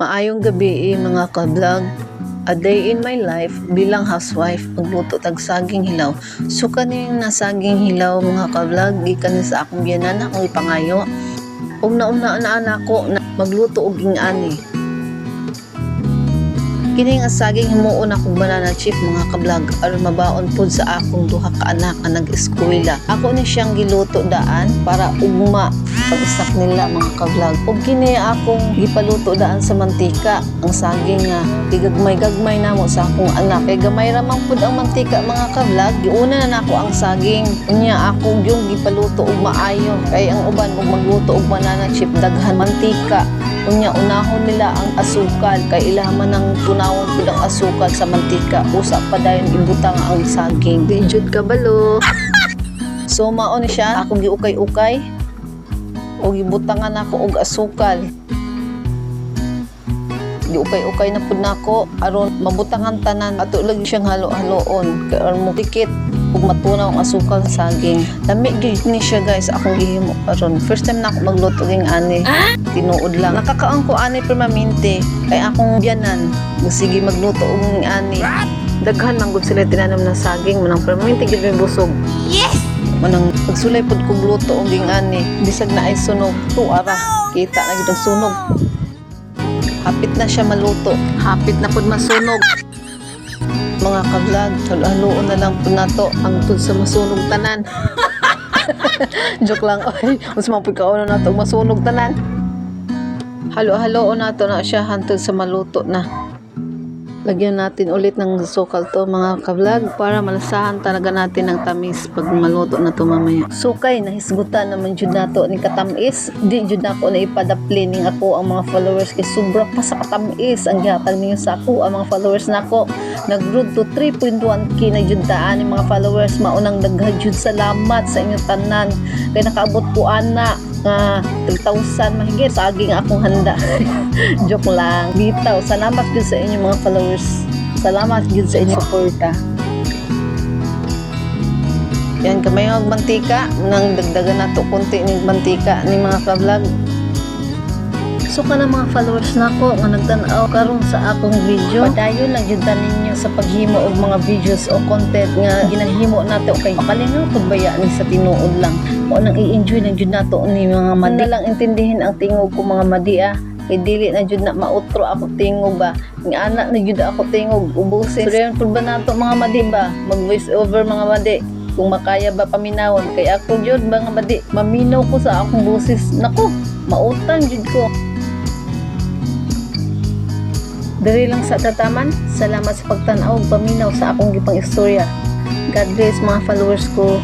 Maayong gabi mga ka-vlog. A day in my life bilang housewife, magluto tag saging hilaw. So kaning nasaging hilaw mga ka-vlog, gikan sa akong biyanan akong ipangayo. Una na anak ko na magluto og ingani. Kini nga saging himuon akong banana chip mga ka-vlog aron mabaon pud sa akong duha ka anak nga nag-eskwela. Ako ni siyang giluto daan para ugma pag-isak nila mga ka-vlog. Ug kini akong gipaluto daan sa mantika. Ang saging nga gigagmay-gagmay namo sa akong anak. Kay gamay ra man pud ang mantika mga ka-vlog. Giuna na nako ang saging. Unya ako yung gipaluto og maayo. Kay ang uban kung magluto og banana chip daghan mantika. Unya unahon nila ang asukal kay ilaman ng tunawon pud ang asukal sa mantika. Usa pa dayon ibutang ang saging. Dijud kabalo. So mao ni siya akong giukay-ukay. O gibutangan ako og asukal. Giukay-ukay na pud nako aron mabutangan tanan ato lang siyang halo-haloon kay aron mo tikit ug matunaw ang asukal sa saging. Lami gyud ni siya guys akong gihimo aron first time na ako magluto ng ani. Tinuod lang. Nakakaon ko ani permanente kay akong biyanan sige magluto og ani. Daghan man gud sila tinanom na saging manang permanente gyud may busog. Yes. Manang pagsulay pod kog luto og ingani bisag na ay sunog tuara kita na gyud ang sunog. Hapit na siya maluto, hapit na pod masunog. Mga ka-vlog, halo-haloon na lang po nato ang tud sa masunog tanan. Joke lang, oy, mas mapagkaon na nato masunog tanan. Halo-haloon nato na siya hantod sa maluto na. Lagyan natin ulit ng sukal to mga ka-vlog para malasahan talaga natin ng tamis pag maluto na to mamaya. Sukay, nahisgutan naman jud nato ni katamis. Di jud ako na ipadapli ning ako ang mga followers kay sobra pa sa katamis ang gihatag ninyo sa ako ang mga followers nako. Nag-road to 3.1k na jud taan ni mga followers. Maunang daghan jud salamat sa inyo tanan kay nakaabot ko ana nga 3,000 mahigit saging akong handa. Joke lang. Bitaw, salamat jud sa inyo mga followers. Salamat jud sa inyo suporta. Yan kamay og mantika nang dagdagan nato konti ning mantika ni mga ka-vlog. So kana mga followers nako nga nagtan-aw karon sa akong video, padayon lang jud ninyo sa paghimo og mga videos o content nga ginahimo nato kay makalingaw pud baya ni sa tinuod lang. O nang i-enjoy lang jud nato ni mga madi lang intindihin ang tingog ko mga madi kay dili na jud na mautro ako tingog ba. Ng anak na jud ako tingog ubusin. So dayon pud ba nato mga madi ba mag voice over mga madi. Kung makaya ba paminawon kay ako jud mga madi maminaw ko sa akong boses. Nako, mautang jud ko. Diri lang sa tataman, salamat sa pagtan-aw ug paminaw sa akong gipang istorya. God bless mga followers ko.